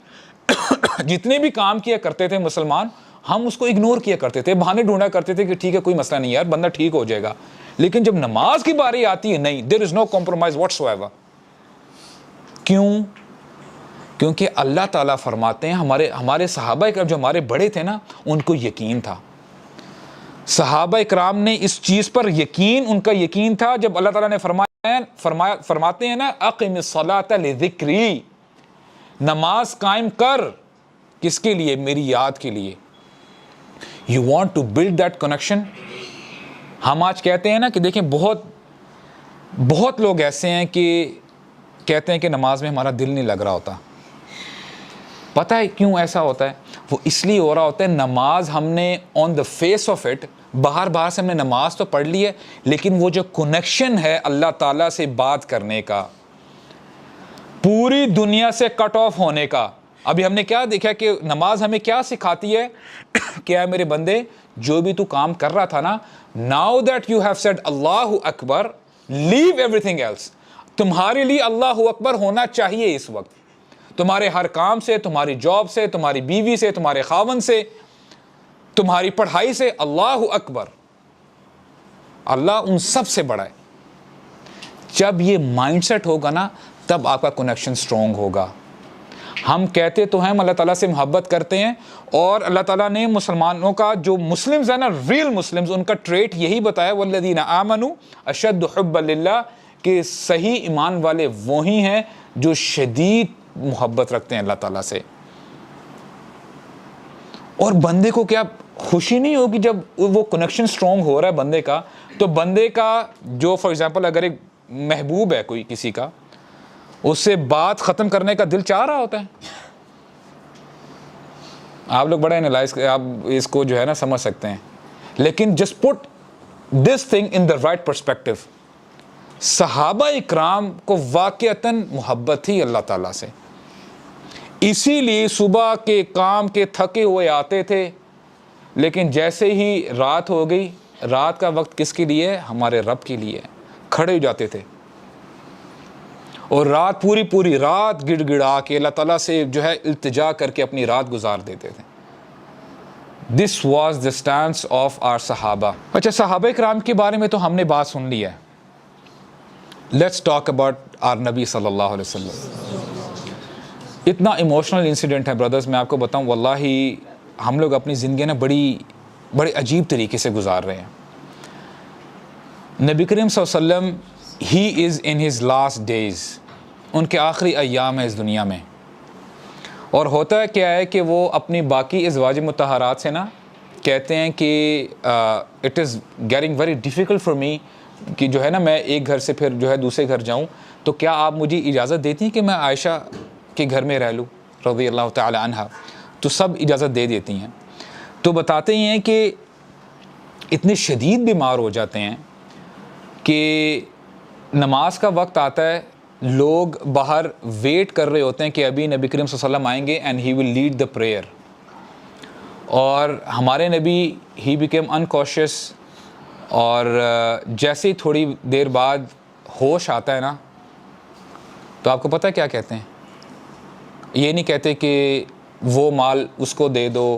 جتنے بھی کام کیا کرتے تھے مسلمان، ہم اس کو اگنور کیا کرتے تھے، بہانے ڈھونڈا کرتے تھے کہ ٹھیک ہے کوئی مسئلہ نہیں یار، بندہ ٹھیک ہو جائے گا. لیکن جب نماز کی باری آتی ہے، نہیں، there is no compromise whatsoever. کیوں؟ کیونکہ اللہ تعالیٰ فرماتے ہیں ہمارے صحابہ اکرام جو ہمارے بڑے تھے نا، ان کو یقین تھا. صحابہ اکرام نے اس چیز پر یقین، ان کا یقین تھا جب اللہ تعالیٰ نے فرماتے ہیں نا اقم الصلاۃ لذکری، نماز قائم کر، کس کے لیے؟ میری یاد کے لیے. You want to build that connection. ہم آج کہتے ہیں نا کہ دیکھیں بہت لوگ ایسے ہیں کہ کہتے ہیں کہ نماز میں ہمارا دل نہیں لگ رہا ہوتا. پتہ ہے کیوں ایسا ہوتا ہے؟ وہ اس لیے ہو رہا ہوتا ہے، نماز ہم نے آن دا فیس آف اٹ، باہر سے ہم نے نماز تو پڑھ لی ہے، لیکن وہ جو کنیکشن ہے اللہ تعالیٰ سے بات کرنے کا، پوری دنیا سے کٹ آف ہونے کا. ابھی ہم نے کیا دیکھا کہ نماز ہمیں کیا سکھاتی ہے کہ اے میرے بندے، جو بھی تو کام کر رہا تھا نا، now that you have said اللہ اکبر، لیو ایوری تھنگ ایلس. تمہارے لیے اللہ اکبر ہونا چاہیے اس وقت، تمہارے ہر کام سے، تمہاری جاب سے، تمہاری بیوی سے، تمہارے خاون سے، تمہاری پڑھائی سے، اللہ اکبر. اللہ ان سب سے بڑا ہے. جب یہ مائنڈ سیٹ ہوگا نا، تب آپ کا کنیکشن سٹرونگ ہوگا. ہم کہتے تو ہیں ہم اللہ تعالیٰ سے محبت کرتے ہیں، اور اللہ تعالیٰ نے مسلمانوں کا جو مسلمز ہیں نا، ریل مسلمز، ان کا ٹریٹ یہی بتایا والذین آمنوا اشد حبا للہ، کہ صحیح ایمان والے وہی ہیں جو شدید محبت رکھتے ہیں اللہ تعالیٰ سے. اور بندے کو کیا خوشی نہیں ہوگی جب وہ کنیکشن سٹرونگ ہو رہا ہے بندے کا؟ تو بندے کا جو فار ایگزامپل اگر ایک محبوب ہے کوئی کسی کا، اس سے بات ختم کرنے کا دل چاہ رہا ہوتا ہے. آپ لوگ بڑا انالائز، آپ اس کو جو ہے نا سمجھ سکتے ہیں. لیکن just put this thing in the right perspective. صحابہ اکرام کو واقعتاً محبت تھی اللہ تعالیٰ سے، اسی لیے صبح کے کام کے تھکے ہوئے آتے تھے، لیکن جیسے ہی رات ہو گئی، رات کا وقت کس کے لیے؟ ہمارے رب کے لیے. کھڑے ہو جاتے تھے اور رات پوری رات گڑ گڑا کے اللہ تعالیٰ سے جو ہے التجا کر کے اپنی رات گزار دیتے تھے. This was the stance of our صحابہ. اچھا، صحابہ کرام کے بارے میں تو ہم نے بات سن لی ہے. لیٹس ٹاک اباؤٹ آر نبی صلی اللہ علیہ وسلم. اتنا ایموشنل انسیڈنٹ ہے برادرز، میں آپ کو بتاؤں واللہ ہم لوگ اپنی زندگی نا بڑے عجیب طریقے سے گزار رہے ہیں. نبی کریم صلی اللہ علیہ وسلم ہی از ان ہز لاسٹ ڈیز، ان کے آخری ایام ہیں اس دنیا میں. اور ہوتا ہے کیا ہے کہ وہ اپنی باقی ازواج مطہرات سے نا کہتے ہیں کہ it is getting very difficult for me, کہ جو ہے نا میں ایک گھر سے پھر جو ہے دوسرے گھر جاؤں، تو کیا آپ مجھے اجازت دیتی ہیں کہ میں عائشہ کے گھر میں رہ لوں رضی اللہ تعالی عنہ؟ تو سب اجازت دے دیتی ہیں. تو بتاتے ہیں کہ اتنے شدید بیمار ہو جاتے ہیں کہ نماز کا وقت آتا ہے، لوگ باہر ویٹ کر رہے ہوتے ہیں کہ ابھی نبی کریم صلی اللہ علیہ وسلم آئیں گے and he will lead the prayer. اور ہمارے نبی ہی بیکیم انکاشیس، اور جیسے ہی تھوڑی دیر بعد ہوش آتا ہے نا، تو آپ کو پتہ ہے کیا کہتے ہیں؟ یہ نہیں کہتے کہ وہ مال اس کو دے دو،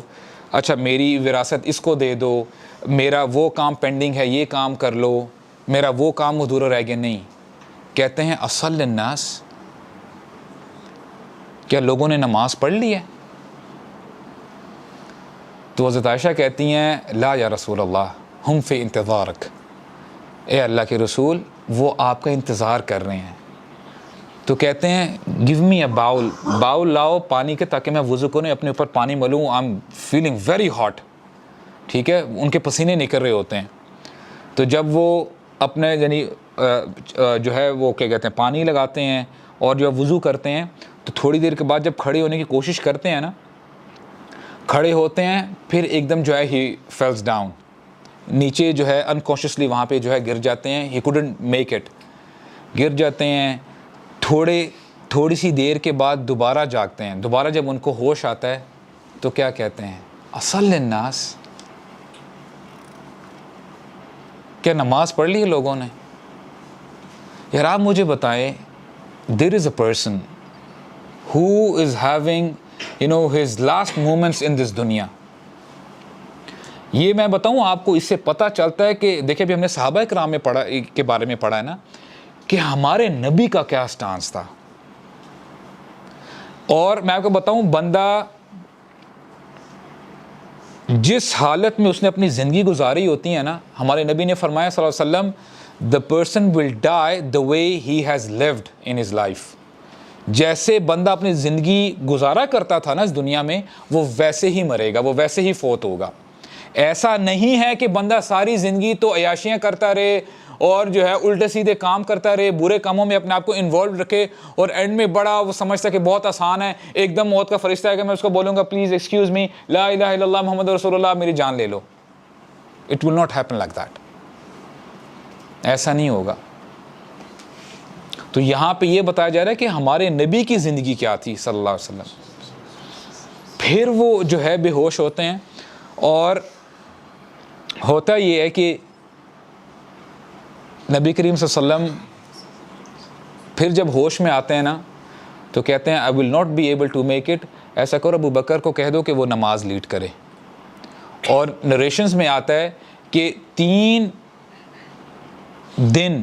اچھا میری وراثت اس کو دے دو، میرا وہ کام پینڈنگ ہے یہ کام کر لو، میرا وہ کام ادھورا رہ گیا. نہیں، کہتے ہیں اصل الناس، کیا لوگوں نے نماز پڑھ لی ہے؟ تو حضرت عائشہ کہتی ہیں لا یا رسول اللہ ہم فی انتظارک، اے اللہ کے رسول وہ آپ کا انتظار کر رہے ہیں. تو کہتے ہیں گیو می اے باؤل لاؤ پانی کے تاکہ میں وضو کروں, اپنے اوپر پانی ملوں, I'm feeling very hot. ٹھیک ہے, ان کے پسینے نکل رہے ہوتے ہیں. تو جب وہ اپنے یعنی جو ہے وہ کیا کہتے ہیں پانی لگاتے ہیں اور جو وضو کرتے ہیں, تو تھوڑی دیر کے بعد جب کھڑے ہونے کی کوشش کرتے ہیں نا, کھڑے ہوتے ہیں, پھر ایک دم جو ہے ہی فیلز ڈاؤن, نیچے جو ہے انکانشیسلی وہاں پہ جو ہے گر جاتے ہیں. ہی کوڈنٹ میک اٹ, گر جاتے ہیں. تھوڑی سی دیر کے بعد دوبارہ جاگتے ہیں. دوبارہ جب ان کو ہوش آتا ہے تو کیا کہتے ہیں, اصل الناس, کیا نماز پڑھ لی ہے لوگوں نے؟ یار آپ مجھے بتائیں, there is a person who is having his last moments in this دنیا. یہ میں بتاؤں آپ کو, اس سے پتہ چلتا ہے کہ دیکھیں ابھی ہم نے صحابہ کرام میں پڑھا کے بارے میں پڑھا ہے نا, کہ ہمارے نبی کا کیا سٹانس تھا. اور میں آپ کو بتاؤں, بندہ جس حالت میں اس نے اپنی زندگی گزاری ہوتی ہے نا, ہمارے نبی نے فرمایا صلی اللہ علیہ وسلم, the person will die the way he has lived in his life. جیسے بندہ اپنی زندگی گزارا کرتا تھا نا اس دنیا میں, وہ ویسے ہی مرے گا, وہ ویسے ہی فوت ہوگا. ایسا نہیں ہے کہ بندہ ساری زندگی تو عیاشیاں کرتا رہے اور جو ہے الٹے سیدھے کام کرتا رہے, برے کاموں میں اپنے آپ کو انوالو رکھے, اور اینڈ میں بڑا وہ سمجھتا کہ بہت آسان ہے, ایک دم موت کا فرشتہ ہے کہ میں اس کو بولوں گا پلیز ایکسکیوز می, لا الہ الا اللہ محمد رسول اللہ, میری جان لے لو. It will not happen like that. ایسا نہیں ہوگا. تو یہاں پہ یہ بتایا جا رہا ہے کہ ہمارے نبی کی زندگی کیا تھی صلی اللہ علیہ وسلم. پھر وہ جو ہے بے ہوش ہوتے ہیں, اور ہوتا یہ ہے کہ نبی کریم صلی اللہ علیہ وسلم پھر جب ہوش میں آتے ہیں نا, تو کہتے ہیں I will not be able to make it. ایسا کرو ابو بکر کو کہہ دو کہ وہ نماز لیڈ کرے. اور نریشنز میں آتا ہے کہ 3 دن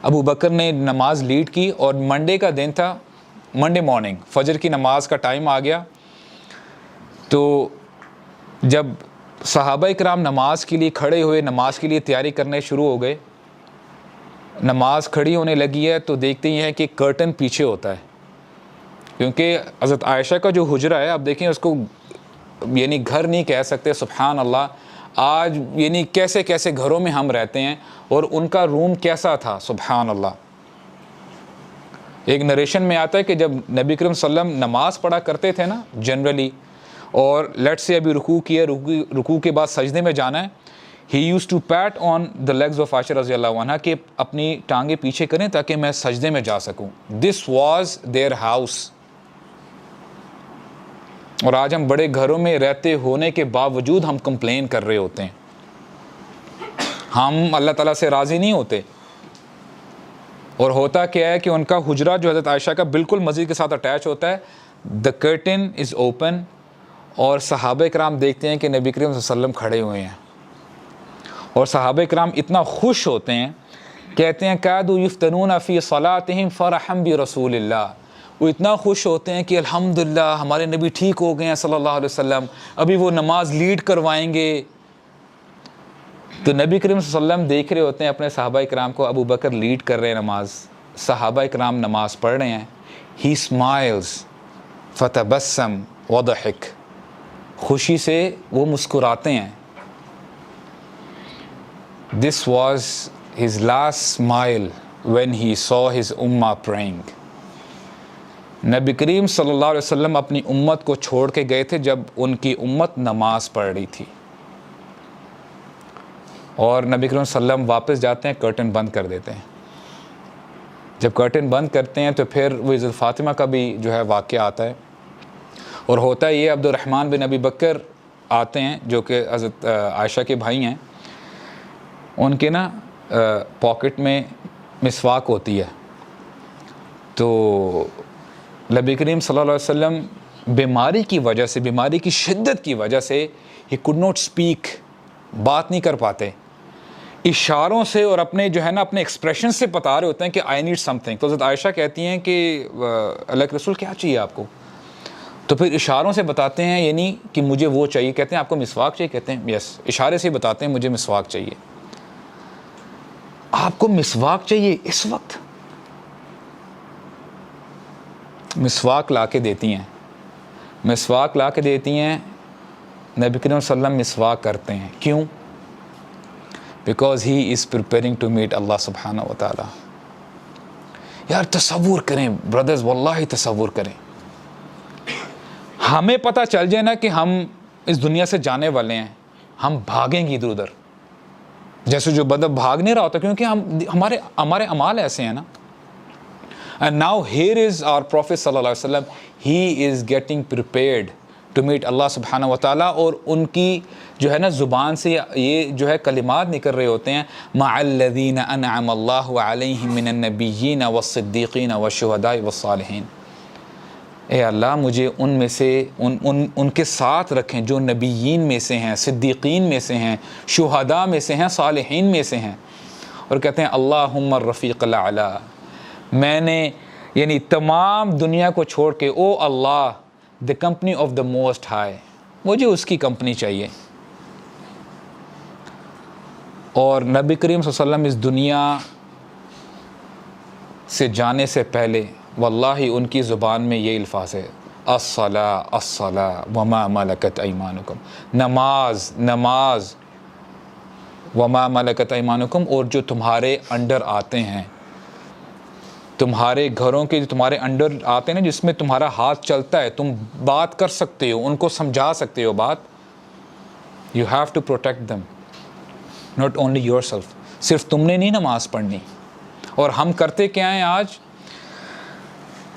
ابو بکر نے نماز لیڈ کی, اور منڈے کا دن تھا, منڈے مارننگ فجر کی نماز کا ٹائم آ گیا. تو جب صحابہ کرام نماز کے لیے کھڑے ہوئے, نماز کے لیے تیاری کرنے شروع ہو گئے, نماز کھڑی ہونے لگی ہے, تو دیکھتے ہی ہیں کہ کرٹن پیچھے ہوتا ہے, کیونکہ حضرت عائشہ کا جو حجرہ ہے, آپ دیکھیں اس کو یعنی گھر نہیں کہہ سکتے. سبحان اللہ, آج یعنی کیسے کیسے گھروں میں ہم رہتے ہیں, اور ان کا روم کیسا تھا, سبحان اللہ. ایک نریشن میں آتا ہے کہ جب نبی کریم صلی اللہ علیہ وسلم نماز پڑھا کرتے تھے نا جنرلی, اور لیٹ سے ابھی رکوع کیا, رکوع کے بعد سجدے میں جانا ہے, he used to pat on the legs of عائشہ رضی اللہ عنہ کہ اپنی ٹانگیں پیچھے کریں تاکہ میں سجدے میں جا سکوں. This was their house. اور آج ہم بڑے گھروں میں رہتے ہونے کے باوجود ہم کمپلین کر رہے ہوتے ہیں, ہم اللہ تعالیٰ سے راضی نہیں ہوتے. اور ہوتا کیا ہے کہ ان کا حجرہ جو حضرت عائشہ کا بالکل مسجد کے ساتھ اٹیچ ہوتا ہے, the curtain is open, اور صحابہ کرام دیکھتے ہیں کہ نبی کریم صلی اللہ علیہ وسلم کھڑے ہوئے ہیں, اور صحابہ کرام اتنا خوش ہوتے ہیں, کہتے ہیں کادوا یفتنون فی صلاتہم فرحا برسول اللہ. وہ اتنا خوش ہوتے ہیں کہ الحمدللہ ہمارے نبی ٹھیک ہو گئے ہیں صلی اللہ علیہ وسلم, ابھی وہ نماز لیڈ کروائیں گے. تو نبی کریم صلی اللہ علیہ وسلم دیکھ رہے ہوتے ہیں اپنے صحابہ کرام کو, ابو بکر لیڈ کر رہے ہیں نماز, صحابہ کرام نماز پڑھ رہے ہیں. ہی اسمائلز فتبسم وضحک, خوشی سے وہ مسکراتے ہیں. This was his last smile when he saw his ummah praying. نبی کریم صلی اللہ علیہ وسلم اپنی امت کو چھوڑ کے گئے تھے جب ان کی امت نماز پڑھ رہی تھی, اور نبی کریم صلی اللہ علیہ وسلم واپس جاتے ہیں, کرٹن بند کر دیتے ہیں. جب کرٹن بند کرتے ہیں تو پھر وہ عزت فاطمہ کا بھی جو ہے واقعہ آتا ہے, اور ہوتا ہے یہ عبد الرحمن بن ابی بکر آتے ہیں جو کہ حضرت عائشہ کے بھائی ہیں. ان کے نا پاکٹ میں مسواک ہوتی ہے, تو نبی کریم صلی اللہ علیہ وسلم بیماری کی وجہ سے, بیماری کی شدت کی وجہ سے ہی could not speak, بات نہیں کر پاتے, اشاروں سے اور اپنے جو ہے نا اپنے ایکسپریشن سے بتا رہے ہوتے ہیں کہ آئی نیڈ سم تھنگ. تو حضرت عائشہ کہتی ہیں کہ اللہ کے رسول کیا چاہیے آپ کو؟ تو پھر اشاروں سے بتاتے ہیں یعنی کہ مجھے وہ چاہیے. کہتے ہیں آپ کو مسواک چاہیے؟ کہتے ہیں یس. اشارے سے بتاتے ہیں مجھے مسواک چاہیے. آپ کو مسواک چاہیے اس وقت، مسواک لا کے دیتی ہیں، مسواک لا کے دیتی ہیں، نبی کریم صلی اللہ علیہ وسلم مسواک کرتے ہیں، کیوں؟ Because he is preparing to meet اللہ سبحانہ و تعالی۔ یار تصور کریں بردرز، واللہ تصور کریں، ہمیں پتہ چل جائے نا کہ ہم اس دنیا سے جانے والے ہیں، ہم بھاگیں گے ادھر ادھر، جیسے جو بندہ بھاگ نہیں رہا ہوتا، کیونکہ ہمارے اعمال ایسے ہیں نا۔ And now here is our Prophet صلی اللہ علیہ وسلم, he is getting prepared to meet اللہ سبحانہ و تعالیٰ، اور ان کی جو ہے نا زبان سے یہ جو ہے کلمات نکل رہے ہوتے ہیں، مع الذین انعم اللہ علیہم من النبیین والصدیقین والشہداء والصالحین۔ اے اللہ مجھے ان میں سے ان کے ساتھ رکھیں جو نبیین میں سے ہیں، صدیقین میں سے ہیں، شہداء میں سے ہیں، صالحین میں سے ہیں۔ اور کہتے ہیں اللہم الرفیق الاعلی، میں نے یعنی تمام دنیا کو چھوڑ کے، او اللہ the company of the most high، مجھے اس کی کمپنی چاہیے۔ اور نبی کریم صلی اللہ علیہ وسلم اس دنیا سے جانے سے پہلے واللہ ان کی زبان میں یہ الفاظ ہے، الصلاۃ الصلاۃ وما ملکت ایمانکم، نماز نماز، وما ملکت ایمانکم، اور جو تمہارے انڈر آتے ہیں، تمہارے گھروں کے جو تمہارے انڈر آتے ہیں نا، جس میں تمہارا ہاتھ چلتا ہے، تم بات کر سکتے ہو، ان کو سمجھا سکتے ہو بات، you have to protect them, not only yourself. صرف تم نے نہیں نماز پڑھنی۔ اور ہم کرتے کیا ہیں آج،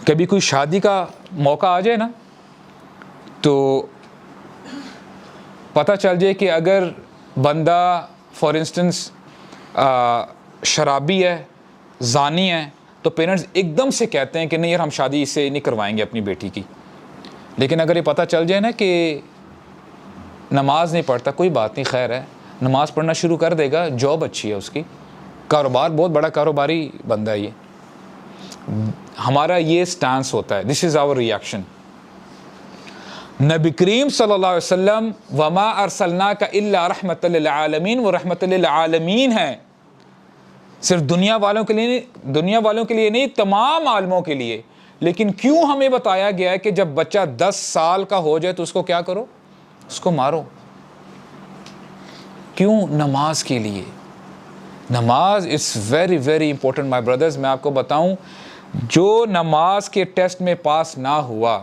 کبھی کوئی شادی کا موقع آ جائے نا، تو پتہ چل جائے کہ اگر بندہ فار انسٹنس شرابی ہے، زانی ہے، تو پیرنٹس ایک دم سے کہتے ہیں کہ نہیں یار ہم شادی اس سے نہیں کروائیں گے اپنی بیٹی کی۔ لیکن اگر یہ پتہ چل جائے نا کہ نماز نہیں پڑھتا، کوئی بات نہیں، خیر ہے، نماز پڑھنا شروع کر دے گا، جاب اچھی ہے اس کی، کاروبار بہت بڑا کاروباری بندہ ہے یہ۔ ہمارا یہ سٹانس ہوتا ہے، دس از آور ریئیکشن۔ نبی کریم صلی اللہ علیہ وسلم وما ارسلناک الا رحمۃ للعالمین، وہ رحمۃ للعالمین ہے، صرف دنیا والوں کے لیے نہیں، تمام عالموں کے لیے۔ لیکن کیوں ہمیں بتایا گیا ہے کہ جب بچہ 10 سال کا ہو جائے تو اس کو کیا کرو؟ اس کو مارو۔ کیوں؟ نماز کے لیے۔ نماز is very very important my brothers. میں آپ کو بتاؤں، جو نماز کے ٹیسٹ میں پاس نہ ہوا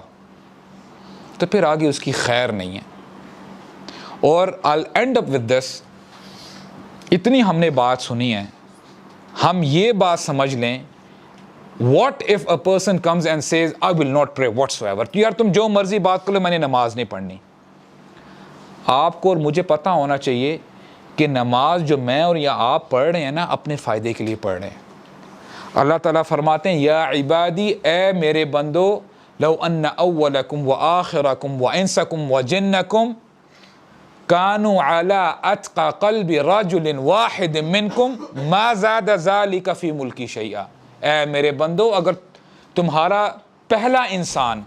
تو پھر آگے اس کی خیر نہیں ہے۔ اور I'll end up with this، اتنی ہم نے بات سنی ہے، ہم یہ بات سمجھ لیں، what if a person comes and says I will not pray whatsoever، یار تم جو مرضی بات کرو، میں نے نماز نہیں پڑھنی۔ آپ کو اور مجھے پتہ ہونا چاہیے کہ نماز جو میں اور یا آپ پڑھ رہے ہیں نا، اپنے فائدے کے لیے پڑھ رہے ہیں۔ اللہ تعالیٰ فرماتے ہیں یا عبادی، اے میرے بندو، لو ان اولکم وآخرکم وانسکم وجنکم کانوا علی اتقى قلب رجل واحد منکم ما زاد ذلک فی ملکی شیئا۔ اے میرے بندو، اگر تمہارا پہلا انسان،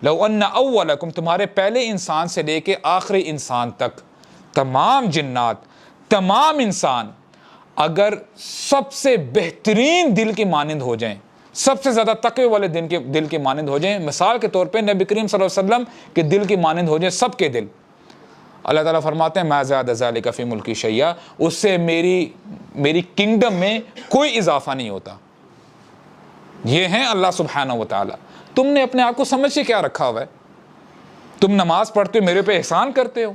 لو ان اولکم، تمہارے پہلے انسان سے لے کے آخری انسان تک، تمام جنات، تمام انسان، اگر سب سے بہترین دل کے مانند ہو جائیں، سب سے زیادہ تقوی والے دل کے مانند ہو جائیں، مثال کے طور پہ نبی کریم صلی اللہ علیہ وسلم کے دل کے مانند ہو جائیں، سب کے دل، اللہ تعالیٰ فرماتے ہیں ما زاد ذلک فی ملکی شیئا، اس سے میری کنگڈم میں کوئی اضافہ نہیں ہوتا۔ یہ ہیں اللہ سبحانہ و تعالیٰ۔ تم نے اپنے آپ کو سمجھ کے کیا رکھا ہوا ہے؟ تم نماز پڑھتے ہو، میرے پہ احسان کرتے ہو۔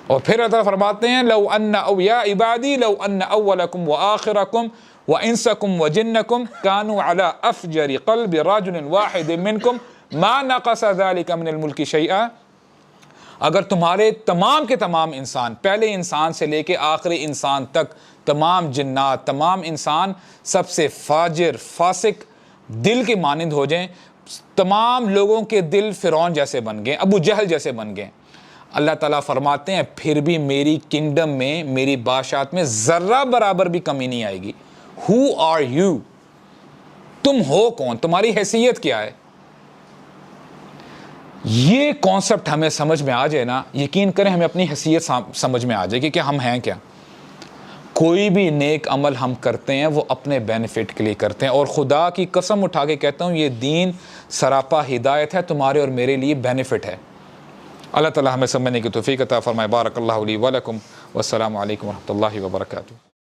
اور پھر اللہ فرماتے ہیں لو ان یا عبادی لو ان اولکم وآخرکم وانسکم وجنکم کانوا علی افجر قلب رجل واحد منکم ما نقص ذلک من الملک شیئا، اگر تمہارے تمام کے تمام انسان، پہلے انسان سے لے کے آخری انسان تک، تمام جنات، تمام انسان سب سے فاجر فاسق دل کے مانند ہو جائیں، تمام لوگوں کے دل فرعون جیسے بن گئے، ابو جہل جیسے بن گئے، اللہ تعالیٰ فرماتے ہیں پھر بھی میری کنگڈم میں، میری بادشاہت میں ذرہ برابر بھی کمی نہیں آئے گی۔ Who are you؟ تم ہو کون؟ تمہاری حیثیت کیا ہے؟ یہ کانسیپٹ ہمیں سمجھ میں آ جائے نا، یقین کریں ہمیں اپنی حیثیت سمجھ میں آ جائے گی کہ ہم ہیں کیا۔ کوئی بھی نیک عمل ہم کرتے ہیں وہ اپنے بینیفٹ کے لیے کرتے ہیں، اور خدا کی قسم اٹھا کے کہتا ہوں یہ دین سراپا ہدایت ہے، تمہارے اور میرے لیے بینیفٹ ہے۔ اللہ تعالی ہمیں سمجھنے کی توفیق عطا فرمائے۔ بارک اللہ لی ولکم، والسلام علیکم ورحمۃ اللہ وبرکاتہ۔